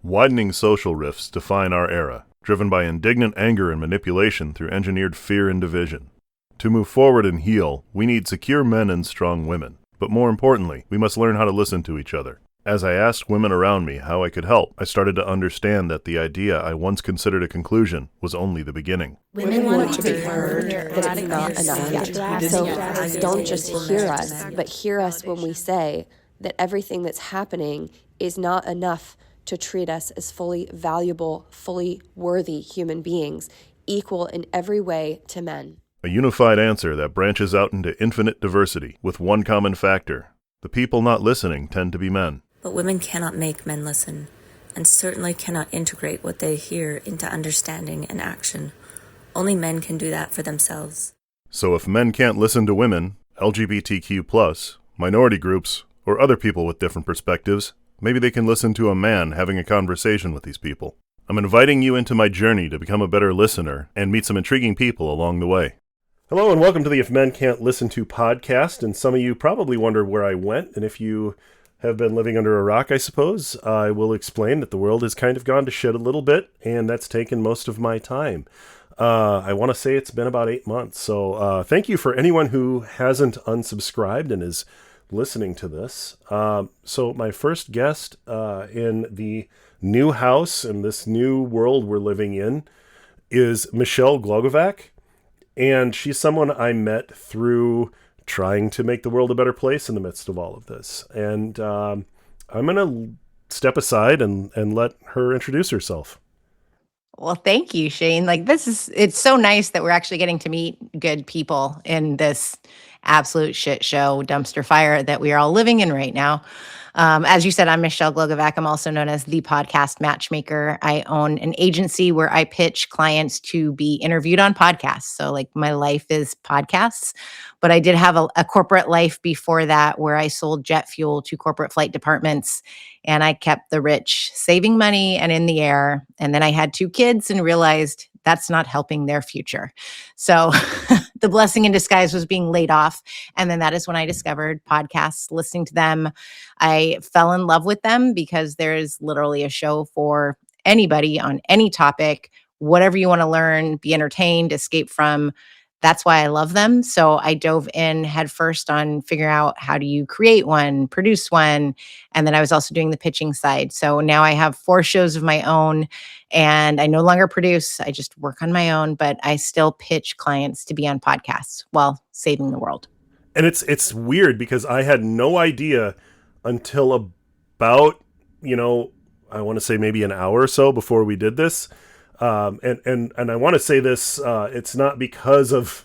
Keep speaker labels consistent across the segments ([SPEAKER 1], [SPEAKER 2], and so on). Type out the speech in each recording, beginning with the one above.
[SPEAKER 1] Widening social rifts define our era, driven by indignant anger and manipulation through engineered fear and division. To move forward and heal, we need secure men and strong women. But more importantly, we must learn how to listen to each other. As I asked women around me how I could help, I started to understand that the idea I once considered a conclusion was only the beginning.
[SPEAKER 2] Women want to be heard, but it's not enough yet. So don't just hear us, but hear us when we say that everything that's happening is not enough to treat us as fully valuable, fully worthy human beings, equal in every way to men.
[SPEAKER 1] A unified answer that branches out into infinite diversity, with one common factor. The people not listening tend to be men.
[SPEAKER 3] But women cannot make men listen, and certainly cannot integrate what they hear into understanding and action. Only men can do that for themselves.
[SPEAKER 1] So if men can't listen to women, LGBTQ+, minority groups, or other people with different perspectives, maybe they can listen to a man having a conversation with these people. I'm inviting you into my journey to become a better listener and meet some intriguing people along the way. Hello and welcome to the If Men Can't Listen To podcast, and some of you probably wonder where I went, and if you have been living under a rock, I suppose, I will explain that the world has kind of gone to shit a little bit, and that's taken most of my time. I want to say it's been about 8 months, so thank you for anyone who hasn't unsubscribed and is listening to this. So my first guest in the new house in this new world we're living in is Michelle Glogovac, and she's someone I met through trying to make the world a better place in the midst of all of this. And I'm going to step aside and let her introduce herself.
[SPEAKER 4] Well, thank you, Shane. It's so nice that we're actually getting to meet good people in this absolute shit show dumpster fire that we are all living in right now. As you said, I'm Michelle Glogovac. I'm also known as the podcast matchmaker. I own an agency where I pitch clients to be interviewed on podcasts. So my life is podcasts, but I did have a corporate life before that where I sold jet fuel to corporate flight departments, and I kept the rich saving money and in the air. And then I had 2 kids and realized that's not helping their future. So the blessing in disguise was being laid off. And then that is when I discovered podcasts, listening to them. I fell in love with them because there is literally a show for anybody on any topic, whatever you want to learn, be entertained, escape from. That's why I love them. So I dove in headfirst on figuring out how do you create one, produce one. And then I was also doing the pitching side. So now I have 4 shows of my own, and I no longer produce. I just work on my own, but I still pitch clients to be on podcasts while saving the world.
[SPEAKER 1] And it's weird because I had no idea until about, I want to say maybe an hour or so before we did this. And I want to say this, it's not because of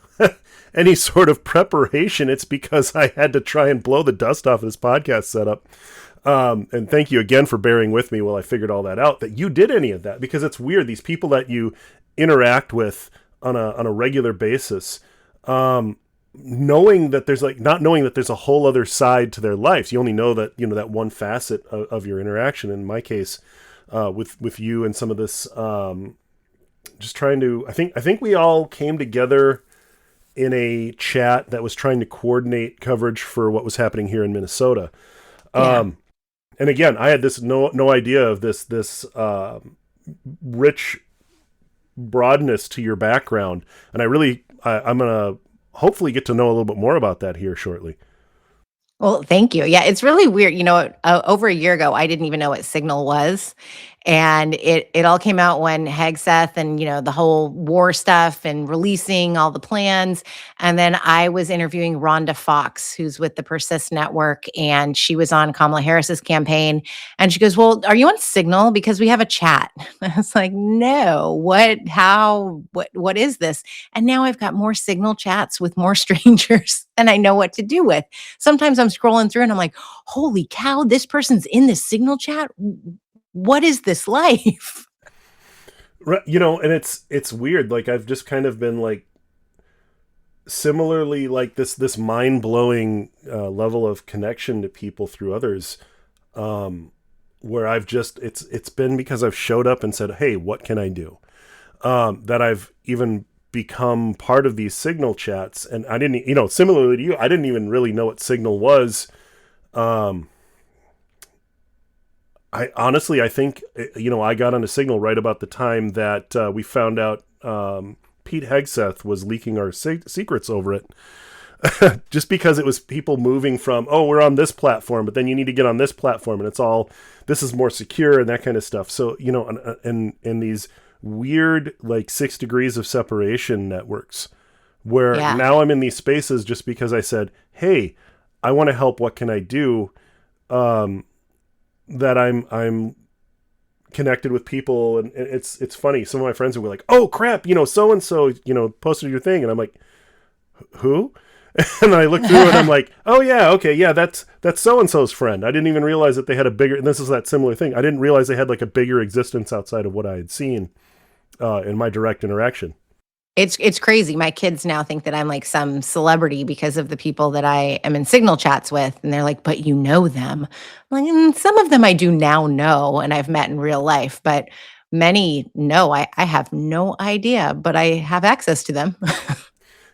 [SPEAKER 1] any sort of preparation. It's because I had to try and blow the dust off this podcast setup. And thank you again for bearing with me while I figured all that out, that you did any of that, because it's weird. These people that you interact with on a regular basis, knowing that there's not knowing that there's a whole other side to their lives. You only know that, that one facet of your interaction. In my case, with you and some of this, just trying to, I think we all came together in a chat that was trying to coordinate coverage for what was happening here in Minnesota. Yeah. And again, I had this no idea of this rich broadness to your background. And I'm going to hopefully get to know a little bit more about that here shortly.
[SPEAKER 4] Well, thank you. Yeah, it's really weird. Over a year ago, I didn't even know what Signal was. And it all came out when Hegseth and, the whole war stuff and releasing all the plans. And then I was interviewing Rhonda Fox, who's with the Persist Network, and she was on Kamala Harris's campaign. And she goes, "Well, are you on Signal? Because we have a chat." I was like, "No, what is this?" And now I've got more Signal chats with more strangers than I know what to do with. Sometimes I'm scrolling through and I'm like, holy cow, this person's in this Signal chat. What is this life?
[SPEAKER 1] Right, and it's weird. I've just kind of been similarly this mind-blowing level of connection to people through others, where I've just it's been because I've showed up and said, "Hey, what can I do?" That I've even become part of these Signal chats, and I didn't, similarly to you, I didn't even really know what Signal was. I honestly, I think, I got on a Signal right about the time that we found out Pete Hegseth was leaking our secrets over it. Just because it was people moving from, oh, we're on this platform, but then you need to get on this platform, and this is more secure and that kind of stuff. So, and these weird, like 6 degrees of separation networks where
[SPEAKER 4] Yeah.
[SPEAKER 1] now I'm in these spaces just because I said, hey, I want to help. What can I do? That I'm connected with people, and it's funny. Some of my friends were like, "Oh crap, so and so, posted your thing," and I'm like, "Who?" And I look through it, and I'm like, "Oh yeah, okay, yeah, that's so and so's friend." I didn't even realize that they had a bigger. And this is that similar thing. I didn't realize they had like a bigger existence outside of what I had seen in my direct interaction.
[SPEAKER 4] It's crazy. My kids now think that I'm like some celebrity because of the people that I am in Signal chats with. And they're like, but you know them. I'm like, some of them I do now know and I've met in real life, but many, no, I have no idea, but I have access to them.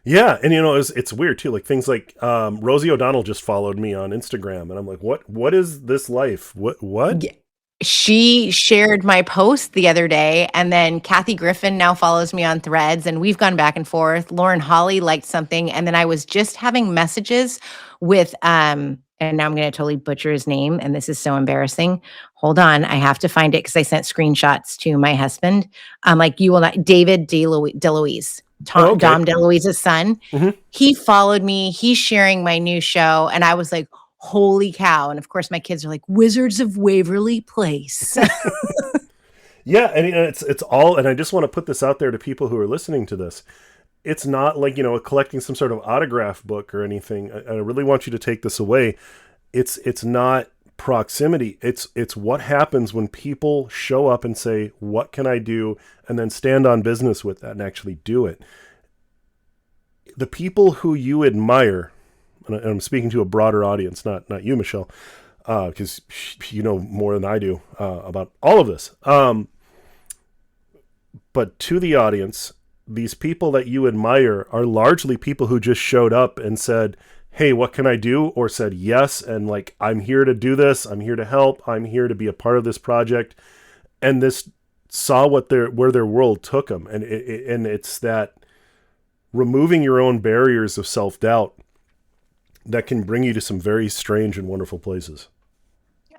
[SPEAKER 1] Yeah, and it's weird too. Like things like Rosie O'Donnell just followed me on Instagram, and I'm like, what is this life? What?
[SPEAKER 4] Yeah. She shared my post the other day, and then Kathy Griffin now follows me on Threads, and we've gone back and forth. Lauren Holly liked something, and then I was just having messages with and now I'm going to totally butcher his name, and this is so embarrassing. Hold on, I have to find it because I sent screenshots to my husband. Like you will not, David DeLuise.
[SPEAKER 1] Oh, okay.
[SPEAKER 4] Dom DeLuise's son.
[SPEAKER 1] Mm-hmm.
[SPEAKER 4] He followed me. He's sharing my new show, and I was like, holy cow. And of course my kids are like, Wizards of Waverly Place.
[SPEAKER 1] Yeah, and it's all, and I just want to put this out there to people who are listening to this. It's not like, collecting some sort of autograph book or anything. I really want you to take this away. It's not proximity. It's what happens when people show up and say, what can I do? And then stand on business with that and actually do it. The people who you admire, and I'm speaking to a broader audience, not you, Michelle, because you know more than I do about all of this. But to the audience, these people that you admire are largely people who just showed up and said, hey, what can I do? Or said yes, and like, I'm here to do this. I'm here to help. I'm here to be a part of this project. And this saw where their world took them. And it's that removing your own barriers of self-doubt that can bring you to some very strange and wonderful places.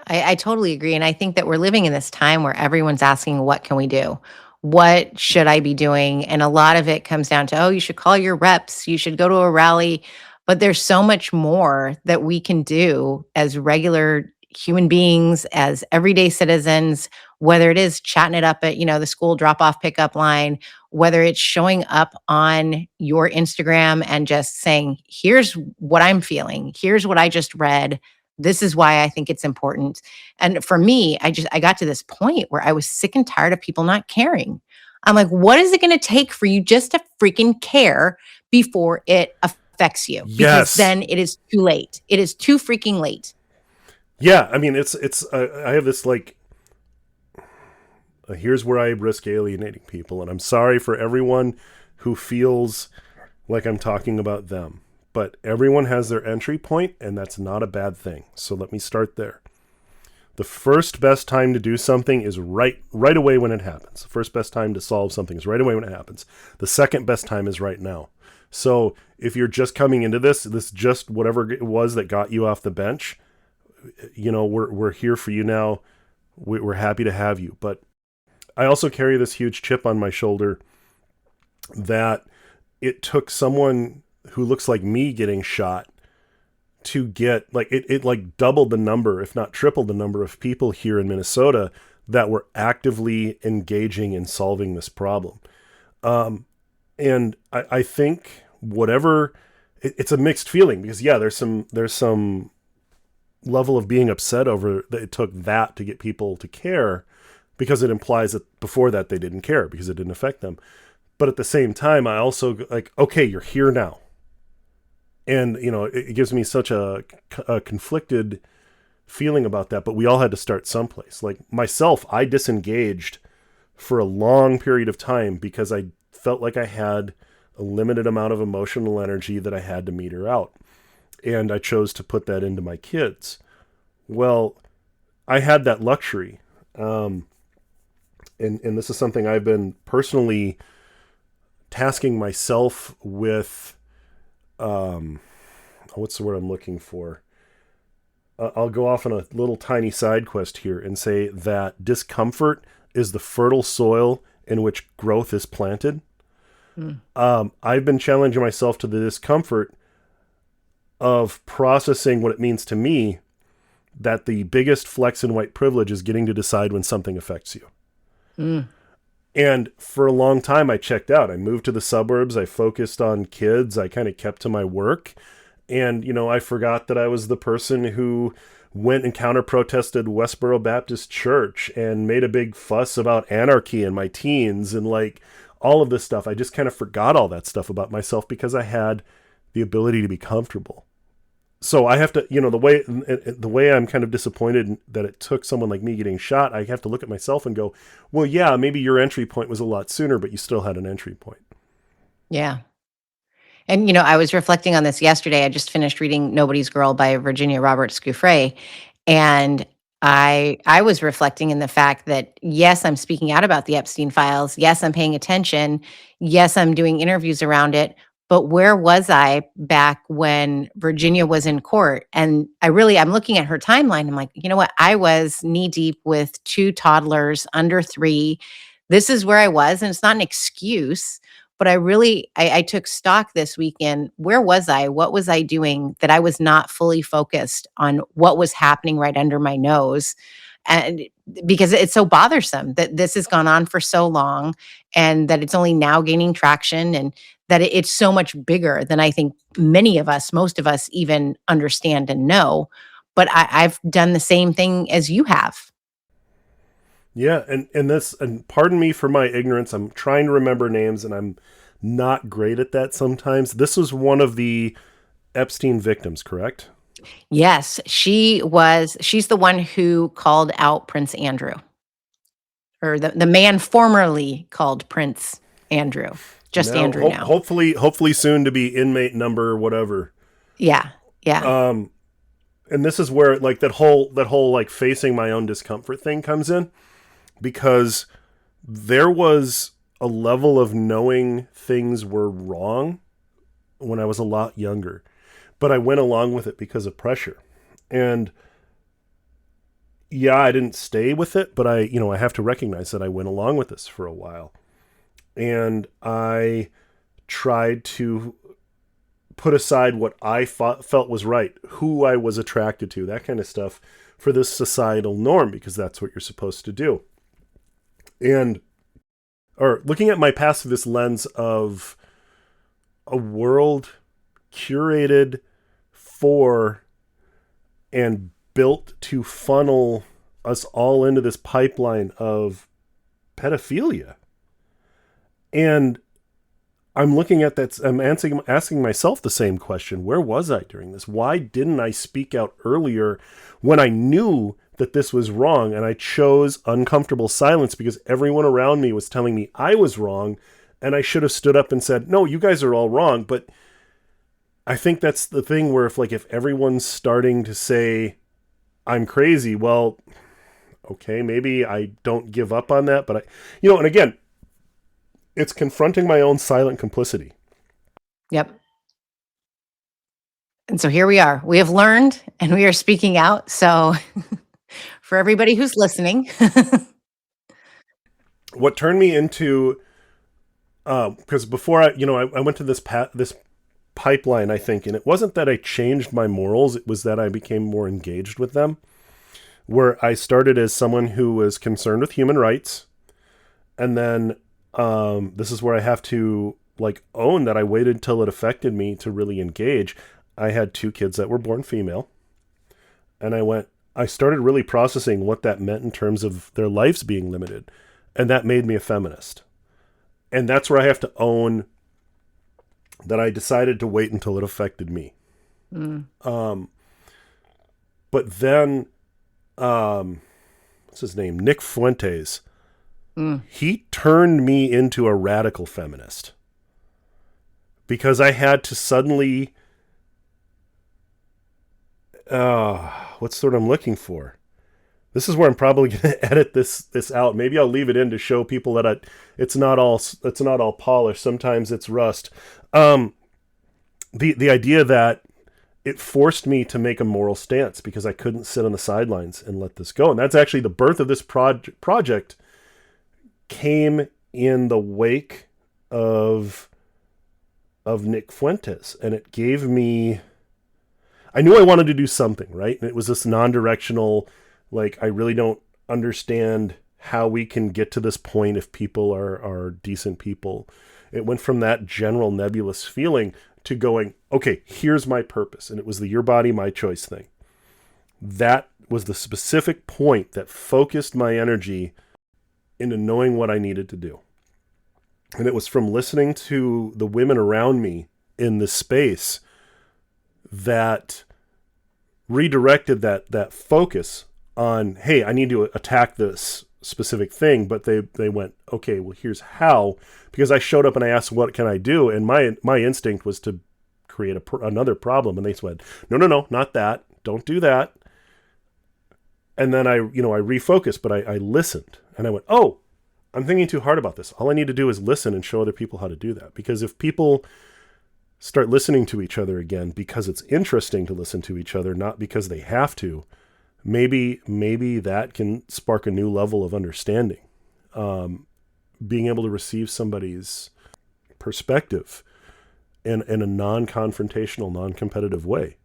[SPEAKER 4] I totally agree. And I think that we're living in this time where everyone's asking, what can we do? What should I be doing? And a lot of it comes down to, oh, you should call your reps. You should go to a rally. But there's so much more that we can do as regular human beings, as everyday citizens, whether it is chatting it up at, the school drop-off pickup line, whether it's showing up on your Instagram and just saying, here's what I'm feeling. Here's what I just read. This is why I think it's important. And for me, I got to this point where I was sick and tired of people not caring. I'm like, what is it going to take for you just to freaking care before it affects you?
[SPEAKER 1] Yes.
[SPEAKER 4] Because then it is too late. It is too freaking late.
[SPEAKER 1] Yeah. I mean, it's I have this like, here's where I risk alienating people. And I'm sorry for everyone who feels like I'm talking about them. But everyone has their entry point, and that's not a bad thing. So let me start there. The first best time to do something is right away when it happens. The first best time to solve something is right away when it happens. The second best time is right now. So if you're just coming into this just whatever it was that got you off the bench, we're here for you now. We're happy to have you. But I also carry this huge chip on my shoulder that it took someone who looks like me getting shot to get, like, it like doubled the number, if not tripled the number of people here in Minnesota that were actively engaging in solving this problem. And I think it's a mixed feeling because there's some level of being upset over that it took that to get people to care, because it implies that before that they didn't care because it didn't affect them. But at the same time, I also like, okay, you're here now. And, it gives me such a conflicted feeling about that, but we all had to start someplace. Like myself, I disengaged for a long period of time because I felt like I had a limited amount of emotional energy that I had to meter out. And I chose to put that into my kids. Well, I had that luxury. And this is something I've been personally tasking myself with. What's the word I'm looking for? I'll go off on a little tiny side quest here and say that discomfort is the fertile soil in which growth is planted. I've been challenging myself to the discomfort of processing what it means to me that the biggest flex in white privilege is getting to decide when something affects you. And for a long time, I checked out. I moved to the suburbs. I focused on kids. I kind of kept to my work. And, I forgot that I was the person who went and counter-protested Westboro Baptist Church and made a big fuss about anarchy in my teens and all of this stuff. I just kind of forgot all that stuff about myself because I had the ability to be comfortable. So I have to, the way I'm kind of disappointed that it took someone like me getting shot, I have to look at myself and go, well, yeah, maybe your entry point was a lot sooner, but you still had an entry point.
[SPEAKER 4] Yeah. And, I was reflecting on this yesterday. I just finished reading Nobody's Girl by Virginia Roberts Gouffre. And I was reflecting in the fact that, yes, I'm speaking out about the Epstein files. Yes, I'm paying attention. Yes, I'm doing interviews around it. But where was I back when Virginia was in court? And I'm looking at her timeline. I'm like, you know what? I was knee deep with 2 toddlers under 3. This is where I was. And it's not an excuse. But I took stock this weekend. Where was I? What was I doing that I was not fully focused on what was happening right under my nose? And because it's so bothersome that this has gone on for so long and that it's only now gaining traction and that it's so much bigger than I think most of us even understand and know. But I've done the same thing as you have.
[SPEAKER 1] Yeah, and pardon me for my ignorance. I'm trying to remember names, and I'm not great at that sometimes. This was one of the Epstein victims, correct?
[SPEAKER 4] Yes, she's the one who called out Prince Andrew, or the man formerly called Prince Andrew, just
[SPEAKER 1] Now,
[SPEAKER 4] Andrew now.
[SPEAKER 1] hopefully soon to be inmate number whatever.
[SPEAKER 4] Yeah.
[SPEAKER 1] And this is where that whole facing my own discomfort thing comes in, because there was a level of knowing things were wrong when I was a lot younger, but I went along with it because of pressure. And yeah, I didn't stay with it, but I have to recognize that I went along with this for a while. And I tried to put aside what I felt was right, who I was attracted to, that kind of stuff, for this societal norm, because that's what you're supposed to do. Or looking at my past through this lens of a world curated for and built to funnel us all into this pipeline of pedophilia. And I'm looking at that, I'm asking myself the same question. Where was I during this? Why didn't I speak out earlier when I knew that this was wrong? And I chose uncomfortable silence because everyone around me was telling me I was wrong, and I should have stood up and said, no, you guys are all wrong. But I think that's the thing where if everyone's starting to say I'm crazy, well, okay, maybe I don't give up on that. But and again, it's confronting my own silent complicity.
[SPEAKER 4] Yep. And so here we are. We have learned and we are speaking out. So for everybody who's listening.
[SPEAKER 1] What turned me into, because before I went to this pipeline, I think, and it wasn't that I changed my morals, it was that I became more engaged with them, where I started as someone who was concerned with human rights. And then this is where I have to own that I waited till it affected me to really engage. I had 2 kids that were born female, and I started really processing what that meant in terms of their lives being limited. And that made me a feminist. And that's where I have to own that I decided to wait until it affected me. But then, what's his name? Nick Fuentes. He turned me into a radical feminist because I had to suddenly, what's the word I'm looking for? This is where I'm probably going to edit this out. Maybe I'll leave it in to show people that it's not all polished. Sometimes it's rust. The idea that it forced me to make a moral stance because I couldn't sit on the sidelines and let this go. And that's actually the birth of this project came in the wake of Nick Fuentes. And it gave me, I knew I wanted to do something, right? And it was this non-directional, like, I really don't understand how we can get to this point if people are decent people. It went from that general nebulous feeling to going, okay, here's my purpose. And it was the your body, my choice thing. That was the specific point that focused my energy into knowing what I needed to do. And it was from listening to the women around me in this space that redirected that focus on, hey, I need to attack this specific thing. But they went, okay, well, here's how. Because I showed up and I asked, what can I do? And my instinct was to create another problem. And they said, no, not that. Don't do that. And then I refocused, but I listened. And I went, oh, I'm thinking too hard about this. All I need to do is listen and show other people how to do that. Because if people start listening to each other again because it's interesting to listen to each other, not because they have to, maybe that can spark a new level of understanding. Being able to receive somebody's perspective in a non-confrontational, non-competitive way.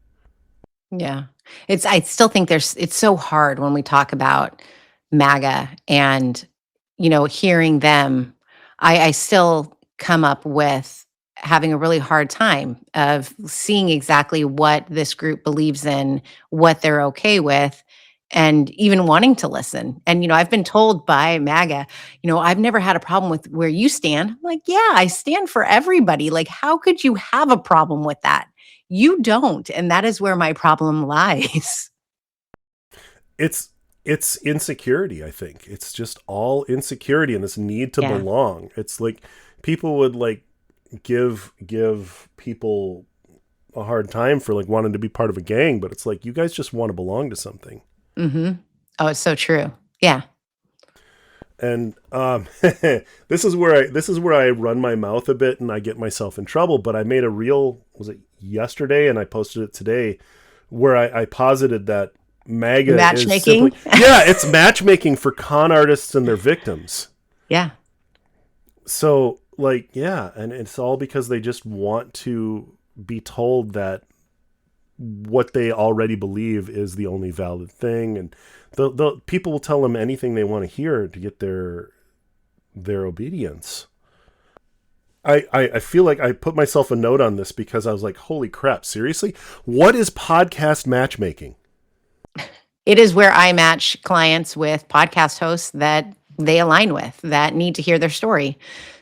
[SPEAKER 4] Yeah. I still think it's so hard when we talk about MAGA and, hearing them. I still come up with having a really hard time of seeing exactly what this group believes in, what they're okay with, and even wanting to listen. And, I've been told by MAGA, I've never had a problem with where you stand. I'm like, yeah, I stand for everybody. Like, how could you have a problem with that? You don't. And that is where my problem lies.
[SPEAKER 1] It's insecurity, I think. It's just all insecurity and this need to belong. It's like people would like give people a hard time for like wanting to be part of a gang, but it's like you guys just want to belong to something.
[SPEAKER 4] Mm-hmm. Oh, it's so true. Yeah.
[SPEAKER 1] And this is where I run my mouth a bit and I get myself in trouble. But I made a reel, was it yesterday, and I posted it today, where I posited that MAGA
[SPEAKER 4] matchmaking.
[SPEAKER 1] Is simply, it's matchmaking for con artists and their victims.
[SPEAKER 4] Yeah.
[SPEAKER 1] So and it's all because they just want to be told that what they already believe is the only valid thing, and the people will tell them anything they want to hear to get their obedience. I feel like I put myself a note on this because I was like, holy crap, seriously? What is podcast matchmaking?
[SPEAKER 4] It is where I match clients with podcast hosts that they align with, that need to hear their story.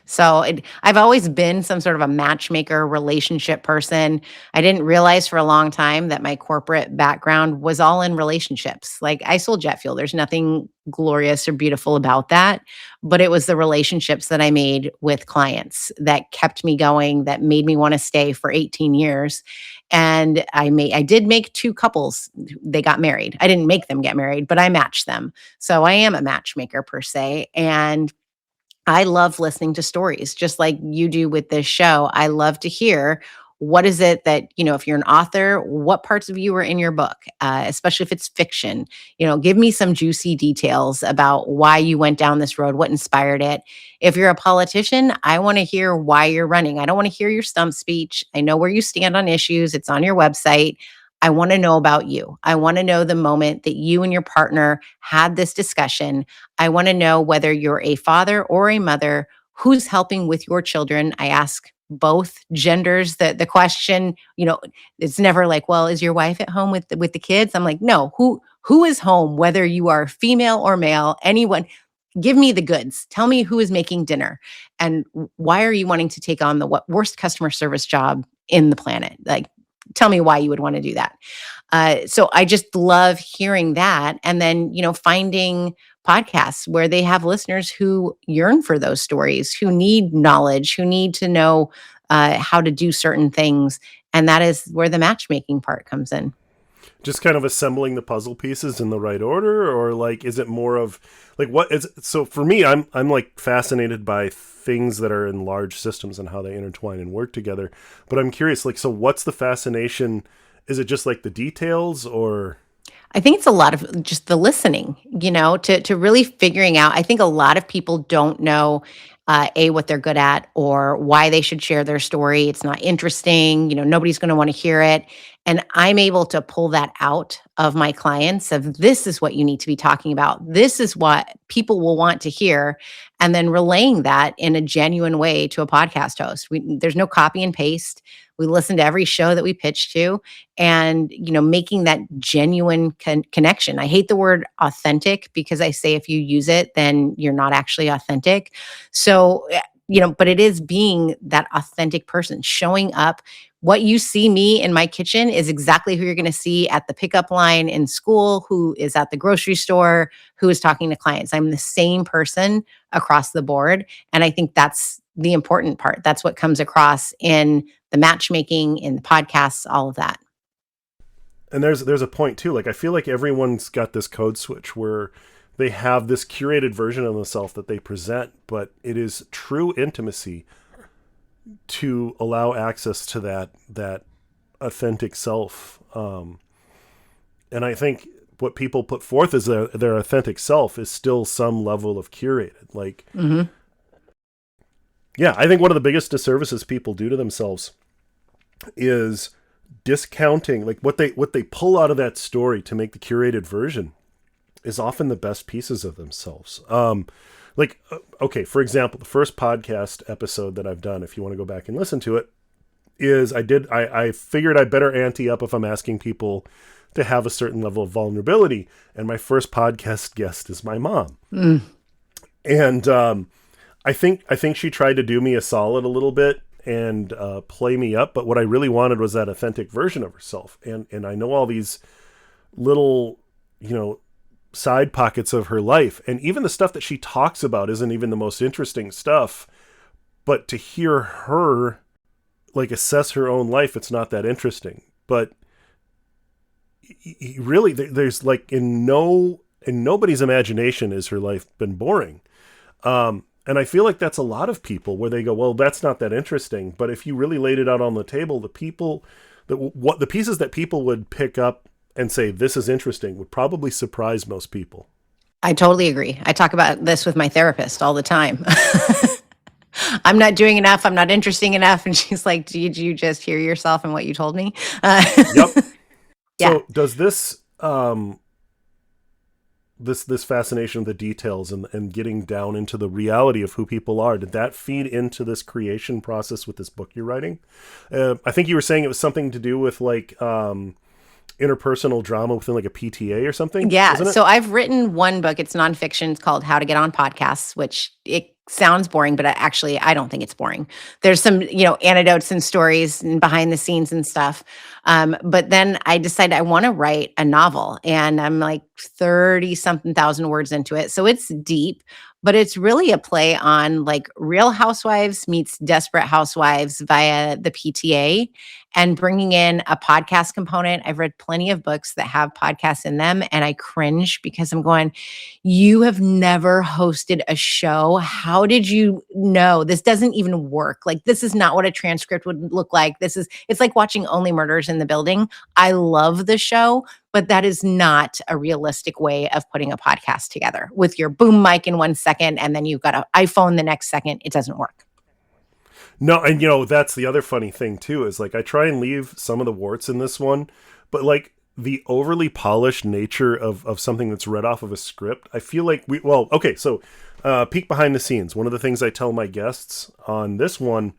[SPEAKER 4] So I've always been some sort of a matchmaker relationship person. I didn't realize for a long time that my corporate background was all in relationships. Like, I sold jet fuel. There's nothing glorious or beautiful about that, but it was the relationships that I made with clients that kept me going, that made me want to stay for 18 years. And I did make 2 couples. They got married. I didn't make them get married, but I matched them. So I am a matchmaker per se. And I love listening to stories, just like you do with this show. I love to hear, what is it that, if you're an author, what parts of you are in your book, especially if it's fiction. Give me some juicy details about why you went down this road, what inspired it. If you're a politician, I want to hear why you're running. I don't want to hear your stump speech. I know where you stand on issues. It's on your website. I want to know about you. I want to know the moment that you and your partner had this discussion. I want to know whether you're a father or a mother, who's helping with your children. I ask both genders the question. It's never like, well, is your wife at home with the kids? I'm like, no, who is home, whether you are female or male, anyone. Give me the goods. Tell me who is making dinner, and why are you wanting to take on the worst customer service job in the planet? Like, tell me why you would want to do that. So I just love hearing that. And then, finding podcasts where they have listeners who yearn for those stories, who need knowledge, who need to know how to do certain things. And that is where the matchmaking part comes in.
[SPEAKER 5] just kind of assembling the puzzle pieces in the right order, or like is it more of like what is so for me I'm like fascinated by things that are in large systems and how they intertwine and work together, but I'm curious, like, so what's the fascination? Is it just like the details, or
[SPEAKER 4] I think it's a lot of just the listening, to really figuring out. I think a lot of people don't know, what they're good at or why they should share their story. It's not interesting. Nobody's going to want to hear it. And I'm able to pull that out of my clients of this is what you need to be talking about. This is what people will want to hear. And then relaying that in a genuine way to a podcast host. There's no copy and paste. We listen to every show that we pitch to, and making that genuine connection. I hate the word authentic because I say if you use it then you're not actually authentic. So but it is being that authentic person, showing up. What you see me in my kitchen is exactly who you're going to see at the pickup line in school, who is at the grocery store, who is talking to clients. I'm the same person across the board, and I think that's the important part. That's what comes across in the matchmaking, in the podcasts, all of that.
[SPEAKER 5] and there's a point too, like I feel like everyone's got this code switch where they have this curated version of themselves that they present, but it is true intimacy to allow access to that authentic self. And I think what people put forth as their authentic self is still some level of curated. Like, yeah, I think one of the biggest disservices people do to themselves is discounting, like what they pull out of that story to make the curated version is often the best pieces of themselves. Okay, for example, the first podcast episode that I've done, if you want to go back and listen to it, is I figured I better ante up if I'm asking people to have a certain level of vulnerability. And my first podcast guest is my mom. And I think she tried to do me a solid a little bit and play me up. But what I really wanted was that authentic version of herself. And I know all these little, side pockets of her life. And even the stuff that she talks about isn't even the most interesting stuff. But to hear her like assess her own life, it's not that interesting. But really, there's like in nobody's imagination is her life been boring. And I feel like that's a lot of people where they go, well, that's not that interesting. But if you really laid it out on the table, the pieces that people would pick up and say, this is interesting, would probably surprise most people.
[SPEAKER 4] I totally agree. I talk about this with my therapist all the time. I'm not doing enough. I'm not interesting enough. And she's like, did you just hear yourself and what you told me?
[SPEAKER 5] Yep.
[SPEAKER 4] Yeah.
[SPEAKER 5] So does this, this fascination of the details and getting down into the reality of who people are, did that feed into this creation process with this book you're writing? I think you were saying it was something to do with like, interpersonal drama within like a PTA or something.
[SPEAKER 4] Yeah.
[SPEAKER 5] Isn't it?
[SPEAKER 4] So I've written one book. It's nonfiction. It's called How to Get on Podcasts, which it sounds boring, but I don't think it's boring. There's some, anecdotes and stories and behind the scenes and stuff. But then I decided I want to write a novel, and I'm like 30 something thousand words into it. So it's deep, but it's really a play on like Real Housewives meets Desperate Housewives via the PTA, and bringing in a podcast component. I've read plenty of books that have podcasts in them, and I cringe because I'm going, you have never hosted a show. How did you know? This doesn't even work. Like, this is not what a transcript would look like. It's like watching Only Murders in the Building. I love the show, but that is not a realistic way of putting a podcast together with your boom mic in 1 second, and then you've got an iPhone the next second. It doesn't work.
[SPEAKER 5] No, and that's the other funny thing too, is like I try and leave some of the warts in this one, but like the overly polished nature of something that's read off of a script, I feel like so peek behind the scenes. One of the things I tell my guests on this one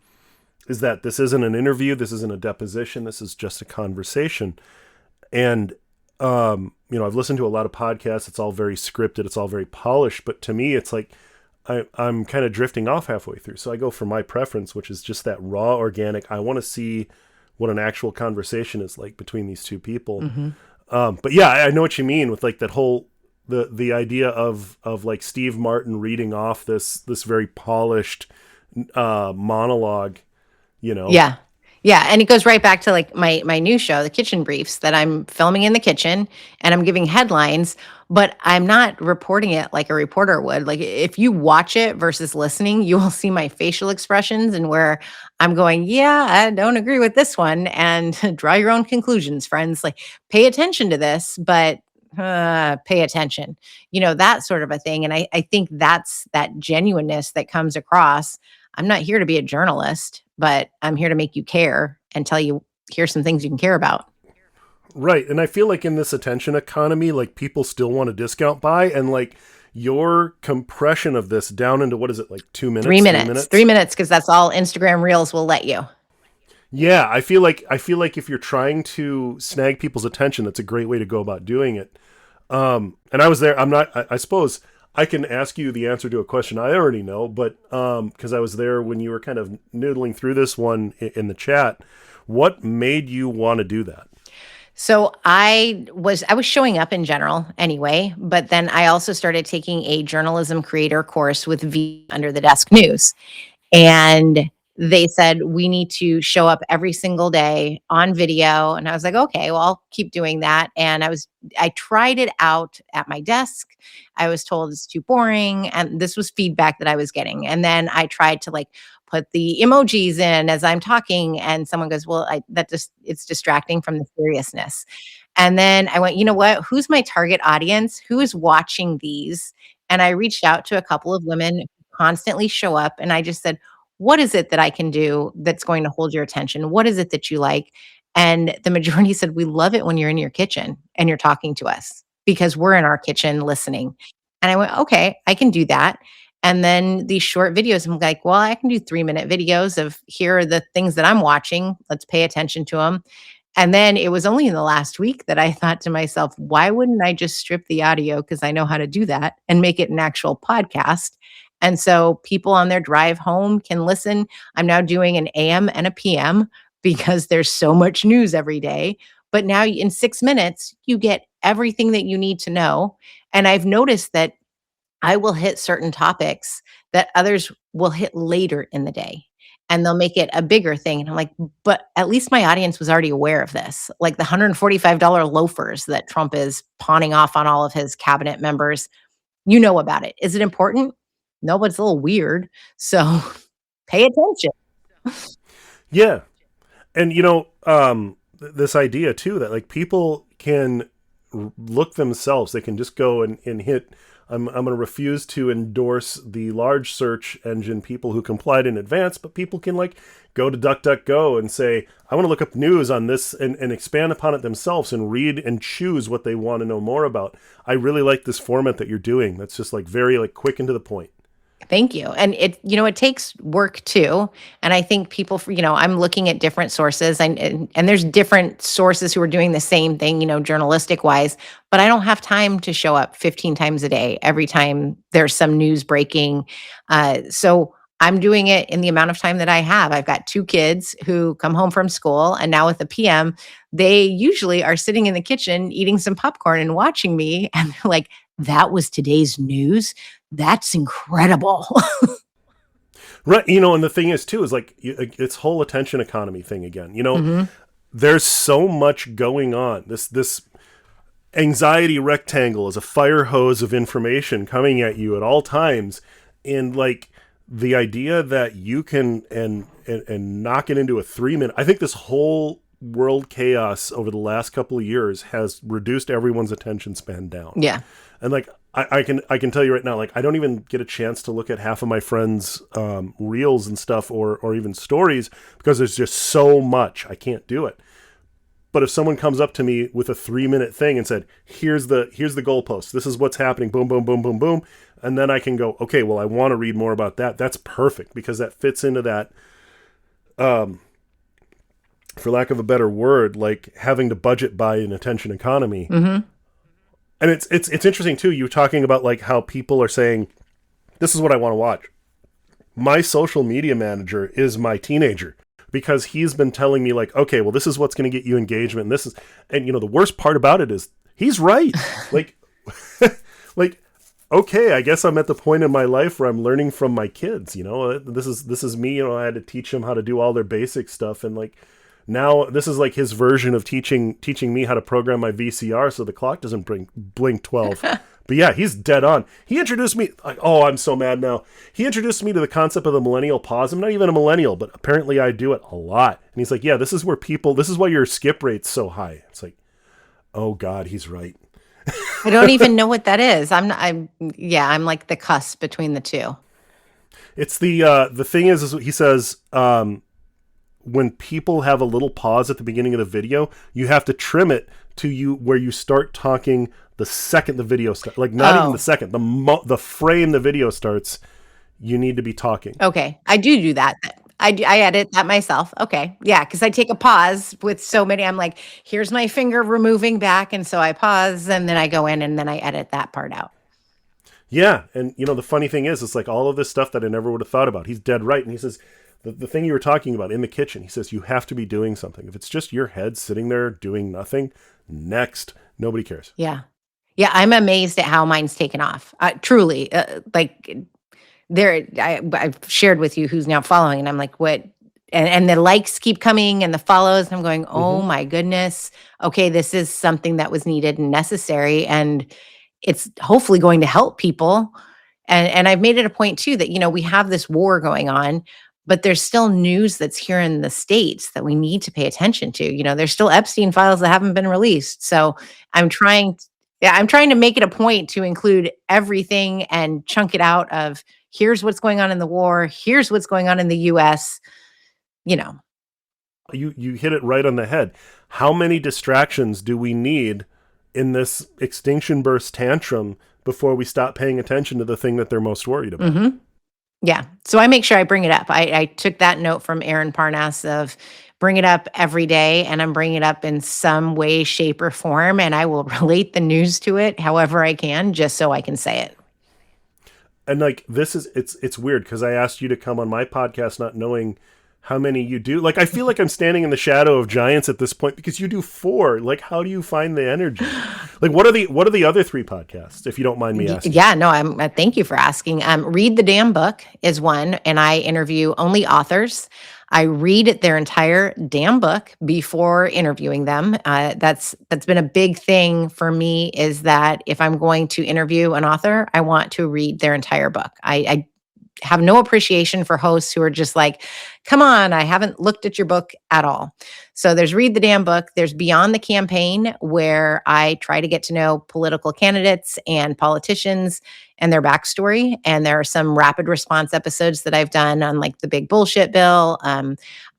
[SPEAKER 5] is that this isn't an interview, this isn't a deposition, this is just a conversation. And I've listened to a lot of podcasts, it's all very scripted, it's all very polished, but to me it's like I'm kind of drifting off halfway through. So I go for my preference, which is just that raw, organic. I want to see what an actual conversation is like between these two people. Mm-hmm. But yeah, I know what you mean with like that whole, the idea of like Steve Martin reading off this very polished monologue,
[SPEAKER 4] Yeah. Yeah, and it goes right back to like my new show, The Kitchen Briefs, that I'm filming in the kitchen and I'm giving headlines, but I'm not reporting it like a reporter would. Like if you watch it versus listening, you will see my facial expressions and where I'm going, yeah, I don't agree with this one, and draw your own conclusions, friends. Like pay attention to this, but pay attention, that sort of a thing. And I think that's that genuineness that comes across. I'm not here to be a journalist, but I'm here to make you care and tell you here's some things you can care about.
[SPEAKER 5] Right. And I feel like in this attention economy, like people still want a discount buy, and like your compression of this down into, what is it, like 2 minutes?
[SPEAKER 4] 3 minutes. 3 minutes, because that's all Instagram Reels will let you.
[SPEAKER 5] Yeah, I feel like if you're trying to snag people's attention, that's a great way to go about doing it. And I was there. I suppose I can ask you the answer to a question I already know, but because I was there when you were kind of noodling through this one in the chat. What made you want to do that?
[SPEAKER 4] So I was showing up in general anyway, but then I also started taking a journalism creator course with V Under the Desk News. And they said, we need to show up every single day on video. And I was like, okay, well, I'll keep doing that. And I tried it out at my desk. I was told it's too boring. And this was feedback that I was getting. And then I tried to like put the emojis in as I'm talking. And someone goes, well, it's distracting from the seriousness. And then I went, you know what? Who's my target audience? Who is watching these? And I reached out to a couple of women constantly show up. And I just said, what is it that I can do that's going to hold your attention? What is it that you like? And the majority said, we love it when you're in your kitchen and you're talking to us because we're in our kitchen listening. And I went, okay, I can do that. And then these short videos, I'm like, well, I can do 3-minute videos of here are the things that I'm watching. Let's pay attention to them. And then it was only in the last week that I thought to myself, why wouldn't I just strip the audio, because I know how to do that, and make it an actual podcast? And so people on their drive home can listen. I'm now doing an AM and a PM because there's so much news every day. But now in 6 minutes, you get everything that you need to know. And I've noticed that I will hit certain topics that others will hit later in the day. And they'll make it a bigger thing. And I'm like, but at least my audience was already aware of this. Like the $145 loafers that Trump is pawning off on all of his cabinet members. You know about it. Is it important? No, but it's a little weird. So pay attention.
[SPEAKER 5] Yeah. And, this idea too, that like people can look themselves, they can just go and hit, I'm going to refuse to endorse the large search engine people who complied in advance, but people can like go to DuckDuckGo and say, I want to look up news on this and expand upon it themselves and read and choose what they want to know more about. I really like this format that you're doing. That's just like very like quick and to the point.
[SPEAKER 4] Thank you. And it takes work too. And I think people, I'm looking at different sources and there's different sources who are doing the same thing, journalistic wise, but I don't have time to show up 15 times a day, every time there's some news breaking. So I'm doing it in the amount of time that I have. I've got 2 kids who come home from school, and now with the PM, they usually are sitting in the kitchen eating some popcorn and watching me. And they're like, that was today's news. That's incredible.
[SPEAKER 5] Right. And the thing is too, is like it's whole attention economy thing again,
[SPEAKER 4] Mm-hmm.
[SPEAKER 5] There's so much going on. This anxiety rectangle is a fire hose of information coming at you at all times. And like the idea that you can and knock it into a 3-minute, I think this whole world chaos over the last couple of years has reduced everyone's attention span down.
[SPEAKER 4] Yeah.
[SPEAKER 5] And like, I can tell you right now, like I don't even get a chance to look at half of my friends' reels and stuff or even stories because there's just so much. I can't do it. But if someone comes up to me with a 3-minute thing and said, here's the goalpost, this is what's happening, boom, boom, boom, boom, boom. And then I can go, okay, well, I want to read more about that. That's perfect because that fits into that, for lack of a better word, like having to budget by an attention economy.
[SPEAKER 4] Mm-hmm.
[SPEAKER 5] And it's interesting too. You're talking about like how people are saying, this is what I want to watch. My social media manager is my teenager because he's been telling me like, okay, well, this is what's going to get you engagement. And the worst part about it is he's right. Like, like, okay, I guess I'm at the point in my life where I'm learning from my kids. This is me. I had to teach them how to do all their basic stuff. And like, Now this is like his version of teaching me how to program my VCR so the clock doesn't blink 12. But yeah, he's dead on. He introduced me, like, oh, I'm so mad now. He introduced me to the concept of the millennial pause. I'm not even a millennial, but apparently I do it a lot. And he's like, yeah, this is why your skip rate's so high. It's like, oh God, he's right.
[SPEAKER 4] I don't even know what that is. I'm like the cusp between the two.
[SPEAKER 5] It's the thing is he says, when people have a little pause at the beginning of the video, you have to trim it to where you start talking the second the video starts. Like not even the second, the frame the video starts, you need to be talking.
[SPEAKER 4] Okay, I do that. I edit that myself. Okay, yeah, because I take a pause with so many. I'm like, here's my finger removing back, and so I pause, and then I go in, and then I edit that part out.
[SPEAKER 5] Yeah, and the funny thing is, it's like all of this stuff that I never would have thought about. He's dead right, and he says the thing you were talking about in the kitchen. He says you have to be doing something. If it's just your head sitting there doing nothing, next, nobody cares.
[SPEAKER 4] Yeah, I'm amazed at how mine's taken off. Truly, I've shared with you who's now following, and I'm like, what? And the likes keep coming and the follows, and I'm going, oh my goodness. Okay, this is something that was needed and necessary, and it's hopefully going to help people. And I've made it a point too that, we have this war going on, but there's still news that's here in the States that we need to pay attention to. There's still Epstein files that haven't been released. So I'm trying to make it a point to include everything and chunk it out of here's what's going on in the war. Here's what's going on in the US. You
[SPEAKER 5] hit it right on the head. How many distractions do we need in this extinction burst tantrum before we stop paying attention to the thing that they're most worried about?
[SPEAKER 4] Mm-hmm. Yeah. So I make sure I bring it up. I took that note from Aaron Parnas of bring it up every day, and I'm bringing it up in some way, shape, or form, and I will relate the news to it however I can, just so I can say it.
[SPEAKER 5] And like it's weird because I asked you to come on my podcast not knowing how many you do. Like I feel like I'm standing in the shadow of giants at this point because you do 4. Like how do you find the energy? Like what are the other 3 podcasts, if you don't mind me asking?
[SPEAKER 4] Yeah, no, thank you for asking. Read the Damn Book is one, and I interview only authors. I read their entire damn book before interviewing them. That's been a big thing for me, is that if I'm going to interview an author, I want to read their entire book. I have no appreciation for hosts who are just like, come on, I haven't looked at your book at all. So there's Read the Damn Book. There's Beyond the Campaign, where I try to get to know political candidates and politicians and their backstory. And there are some rapid response episodes that I've done on like the big bullshit bill,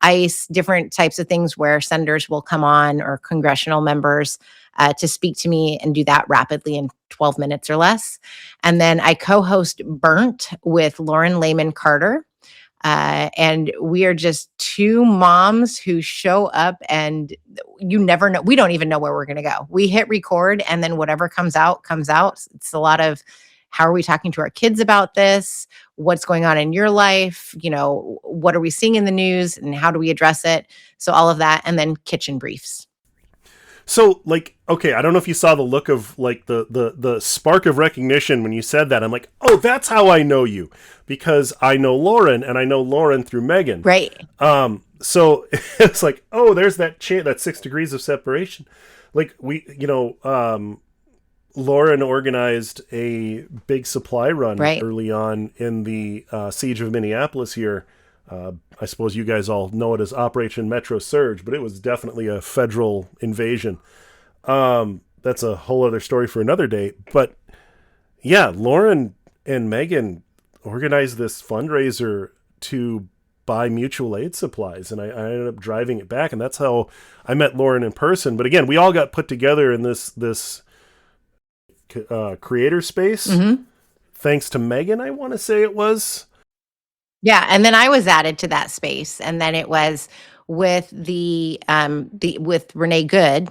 [SPEAKER 4] ICE, different types of things where senators will come on, or congressional members, to speak to me, and do that rapidly in 12 minutes or less. And then I co-host Burnt with Lauren Lehman Carter. And we are just 2 moms who show up, and you never know. We don't even know where we're going to go. We hit record, and then whatever comes out, comes out. It's a lot of, how are we talking to our kids about this? What's going on in your life? What are we seeing in the news, and how do we address it? So all of that, and then kitchen briefs.
[SPEAKER 5] So, like, okay, I don't know if you saw the look of, like, the spark of recognition when you said that. I'm like, oh, that's how I know you. Because I know Lauren, and I know Lauren through Megan.
[SPEAKER 4] Right.
[SPEAKER 5] So, it's like, oh, there's that 6 degrees of separation. Like, Lauren organized a big supply run early on in the siege of Minneapolis here. I suppose you guys all know it as Operation Metro Surge, but it was definitely a federal invasion. That's a whole other story for another day. But yeah, Lauren and Megan organized this fundraiser to buy mutual aid supplies, and I ended up driving it back, and that's how I met Lauren in person. But again, we all got put together in this creator space, thanks to Megan, I want to say it was.
[SPEAKER 4] Yeah, and then I was added to that space, and then it was with with Renee Good.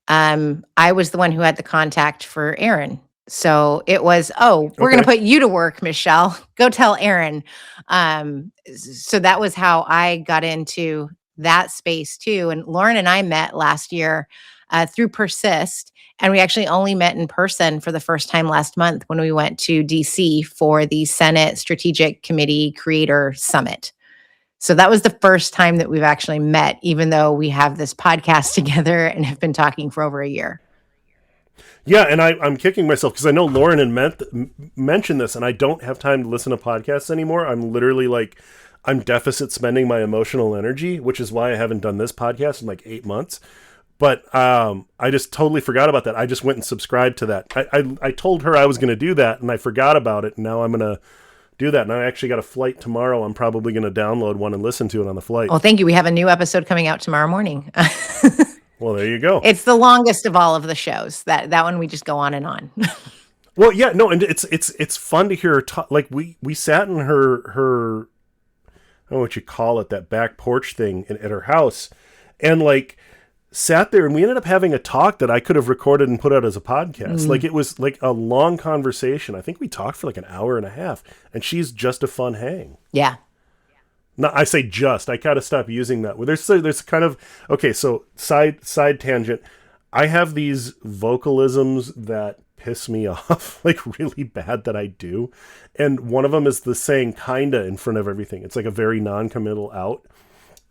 [SPEAKER 4] I was the one who had the contact for Aaron. So it was, we're going to put you to work, Michelle. Go tell Aaron. So that was how I got into that space too. And Lauren and I met last year through Persist. And we actually only met in person for the first time last month when we went to DC for the Senate Strategic Committee Creator Summit. So that was the first time that we've actually met, even though we have this podcast together and have been talking for over a year.
[SPEAKER 5] Yeah, and I'm kicking myself because I know Lauren had mentioned this, and I don't have time to listen to podcasts anymore. I'm literally like, I'm deficit spending my emotional energy, which is why I haven't done this podcast in like 8 months. But I just totally forgot about that. I just went and subscribed to that. I told her I was going to do that, and I forgot about it, and now I'm going to do that. And I actually got a flight tomorrow. I'm probably going to download one and listen to it on the flight.
[SPEAKER 4] Well, thank you. We have a new episode coming out tomorrow morning.
[SPEAKER 5] Well, there you go.
[SPEAKER 4] It's the longest of all of the shows. That one we just go on and on.
[SPEAKER 5] Well, yeah, no, and it's fun to hear her talk. Like we sat in her I don't know what you call it, that back porch thing at her house, and like sat there, and we ended up having a talk that I could have recorded and put out as a podcast. Like it was like a long conversation. I think we talked for like an hour and a half, and she's just a fun hang.
[SPEAKER 4] Yeah.
[SPEAKER 5] No, I say just. I gotta stop using that. Well, there's kind of okay. So side tangent. I have these vocalisms that piss me off, like really bad that I do, and one of them is the saying "kinda" in front of everything. It's like a very non-committal out,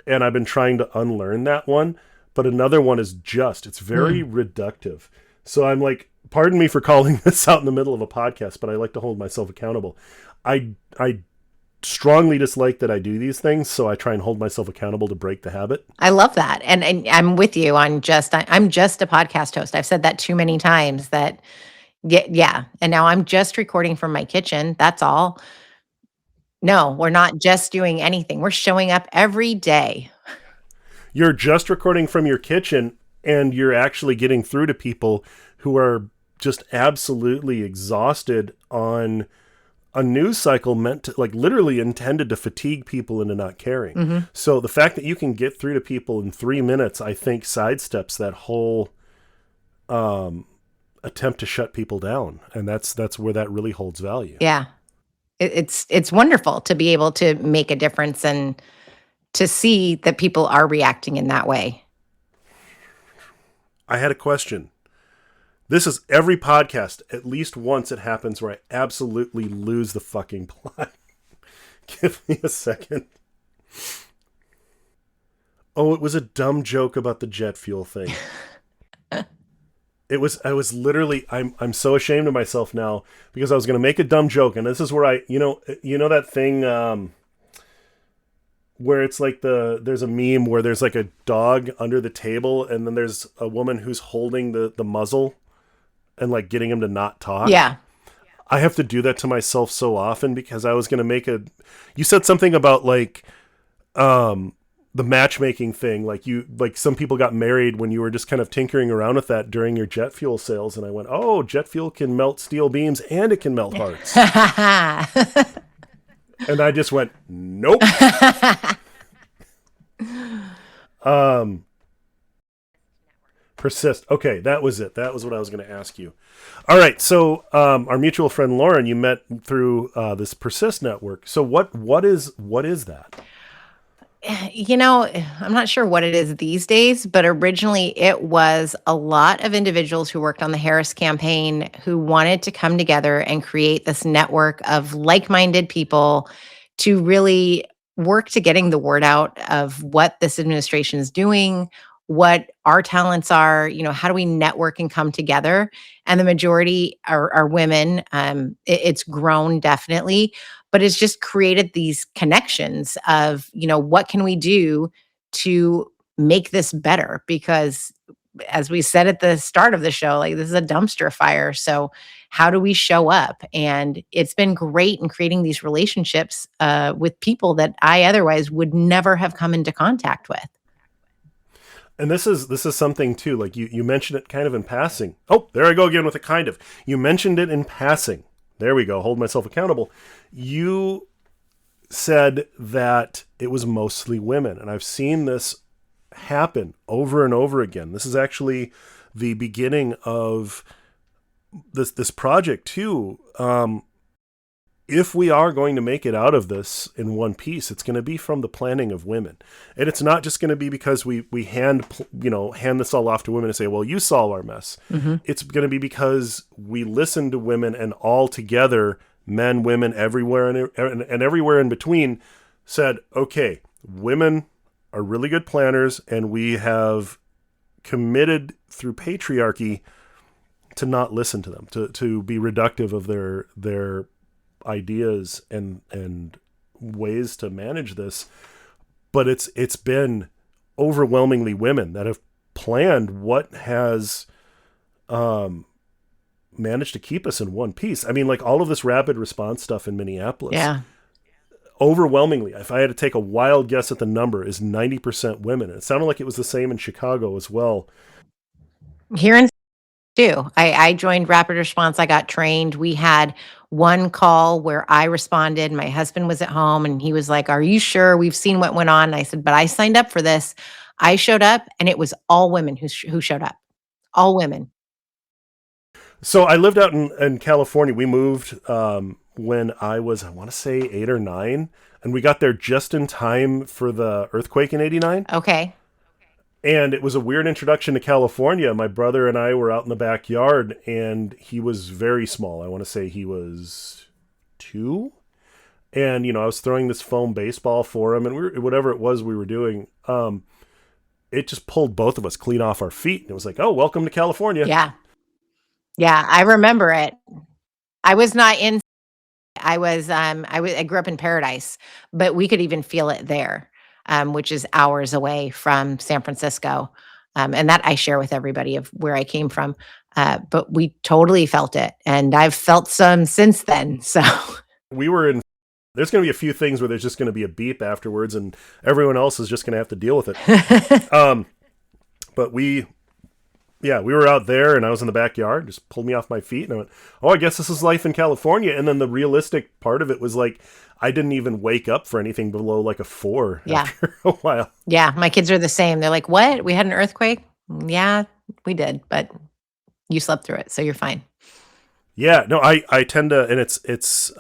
[SPEAKER 5] and I've been trying to unlearn that one. But another one is just. It's very reductive. So I'm like, pardon me for calling this out in the middle of a podcast, but I like to hold myself accountable. I strongly dislike that I do these things, so I try and hold myself accountable to break the habit.
[SPEAKER 4] I love that. And I'm with you on I'm just a podcast host. I've said that too many times that, yeah. And now I'm just recording from my kitchen. That's all. No, we're not just doing anything. We're showing up every day.
[SPEAKER 5] You're just recording from your kitchen, and you're actually getting through to people who are just absolutely exhausted on a news cycle meant to, like, literally intended to fatigue people into not caring. Mm-hmm. So the fact that you can get through to people in 3 minutes, I think sidesteps that whole attempt to shut people down. And that's where that really holds value.
[SPEAKER 4] Yeah. It's wonderful to be able to make a difference and to see that people are reacting in that way.
[SPEAKER 5] I had a question. This is every podcast. At least once it happens where I absolutely lose the fucking plot. Give me a second. Oh, it was a dumb joke about the jet fuel thing. I was literally, I'm so ashamed of myself now because I was going to make a dumb joke. And this is where you know that thing, where it's like there's a meme where there's like a dog under the table and then there's a woman who's holding the muzzle and like getting him to not talk.
[SPEAKER 4] Yeah.
[SPEAKER 5] I have to do that to myself so often because I was going to make you said something about like, the matchmaking thing. Like some people got married when you were just kind of tinkering around with that during your jet fuel sales. And I went, oh, jet fuel can melt steel beams and it can melt hearts. And I just went, nope. Persist. Okay, that was it. That was what I was going to ask you. All right, so our mutual friend Lauren, you met through this Persist network. So what is that?
[SPEAKER 4] You know, I'm not sure what it is these days, but originally it was a lot of individuals who worked on the Harris campaign who wanted to come together and create this network of like-minded people to really work to getting the word out of what this administration is doing, what our talents are, how do we network and come together? And the majority are women. It's grown definitely, but it's just created these connections of, what can we do to make this better? Because as we said at the start of the show, like this is a dumpster fire. So how do we show up? And it's been great in creating these relationships with people that I otherwise would never have come into contact with.
[SPEAKER 5] And this is something too, like you mentioned it kind of in passing. Oh, there I go again with a kind of. You mentioned it in passing. There we go. Hold myself accountable. You said that it was mostly women, and I've seen this happen over and over again. This is actually the beginning of this project too. If we are going to make it out of this in one piece, it's going to be from the planning of women. And it's not just going to be because we hand this all off to women and say, well, you solve our mess. Mm-hmm. It's going to be because we listen to women and all together, men, women, everywhere and everywhere in between said, okay, women are really good planners, and we have committed through patriarchy to not listen to them, to be reductive of their ideas and ways to manage this. But it's been overwhelmingly women that have planned what has managed to keep us in one piece. I mean, like all of this rapid response stuff in Minneapolis.
[SPEAKER 4] Yeah.
[SPEAKER 5] Overwhelmingly, if I had to take a wild guess at the number, is 90% women. And it sounded like it was the same in Chicago as well.
[SPEAKER 4] Here in too. I joined rapid response. I got trained. We had one call where I responded. My husband was at home and he was like, "Are you sure? We've seen what went on." And I said, "But I signed up for this." I showed up and it was all women who showed up. All women.
[SPEAKER 5] So I lived out in California. We moved when I want to say 8 or 9. And we got there just in time for the earthquake in 89.
[SPEAKER 4] Okay.
[SPEAKER 5] And it was a weird introduction to California. My brother and I were out in the backyard, and he was very small. I want to say he was 2. And, I was throwing this foam baseball for him, and whatever it was we were doing, it just pulled both of us clean off our feet. And it was like, oh, welcome to California.
[SPEAKER 4] Yeah. Yeah, I remember it. I was not in, I grew up in Paradise, but we could even feel it there, which is hours away from San Francisco. And that I share with everybody of where I came from. But we totally felt it. And I've felt some since then. So
[SPEAKER 5] there's going to be a few things where there's just going to be a beep afterwards, and everyone else is just going to have to deal with it. But we were out there, and I was in the backyard, just pulled me off my feet, and I went, oh, I guess this is life in California. And then the realistic part of it was like, I didn't even wake up for anything below like a 4 after a while.
[SPEAKER 4] Yeah, my kids are the same. They're like, what? We had an earthquake? Yeah, we did, but you slept through it, so you're fine.
[SPEAKER 5] Yeah, no, I tend to, and it's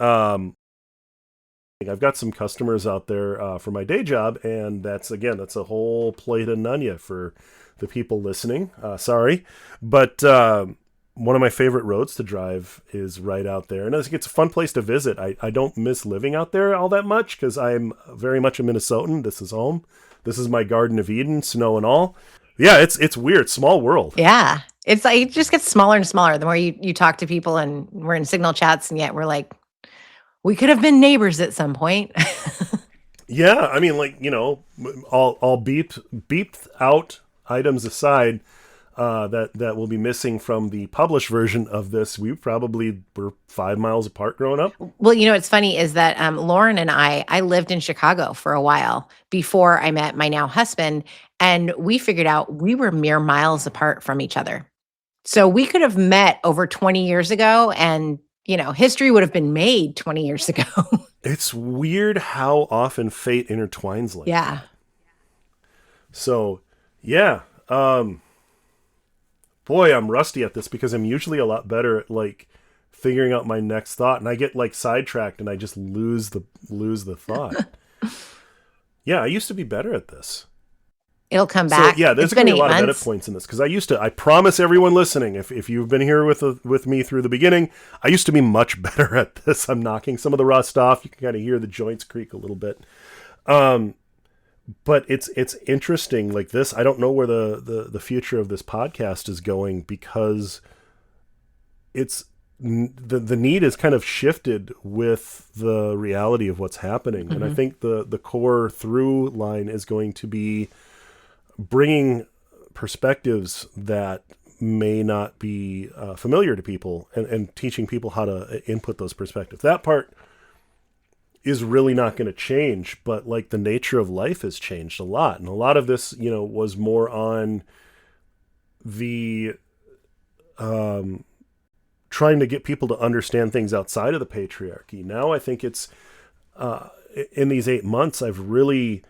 [SPEAKER 5] I've got some customers out there for my day job, and that's a whole plate of nunya for the people listening. Sorry. But one of my favorite roads to drive is right out there. And I think it's a fun place to visit. I don't miss living out there all that much because I'm very much a Minnesotan. This is home. This is my Garden of Eden, snow and all. Yeah, it's weird. Small world.
[SPEAKER 4] Yeah. It's like it just gets smaller and smaller the more you talk to people, and we're in signal chats, and yet we're like, we could have been neighbors at some point.
[SPEAKER 5] Yeah, I mean, like, all beeped out items aside, that will be missing from the published version of this. We probably were 5 miles apart growing up.
[SPEAKER 4] Well, what's funny is that Lauren and I lived in Chicago for a while before I met my now husband, and we figured out we were mere miles apart from each other. So we could have met over 20 years ago, and history would have been made 20 years ago.
[SPEAKER 5] It's weird how often fate intertwines like that. So, yeah. Boy, I'm rusty at this because I'm usually a lot better at like figuring out my next thought, and I get like sidetracked and I just lose the thought. Yeah, I used to be better at this.
[SPEAKER 4] It'll come back.
[SPEAKER 5] So, yeah, there's going to be a lot of edit points in this because I promise everyone listening, if you've been here with me through the beginning, I used to be much better at this. I'm knocking some of the rust off. You can kind of hear the joints creak a little bit. But it's interesting like this. I don't know where the future of this podcast is going because it's the need is kind of shifted with the reality of what's happening. Mm-hmm. And I think the core through line is going to be bringing perspectives that may not be familiar to people and teaching people how to input those perspectives. That part is really not going to change, but like the nature of life has changed a lot. And a lot of this, was more on the trying to get people to understand things outside of the patriarchy. Now I think it's in these 8 months, I've really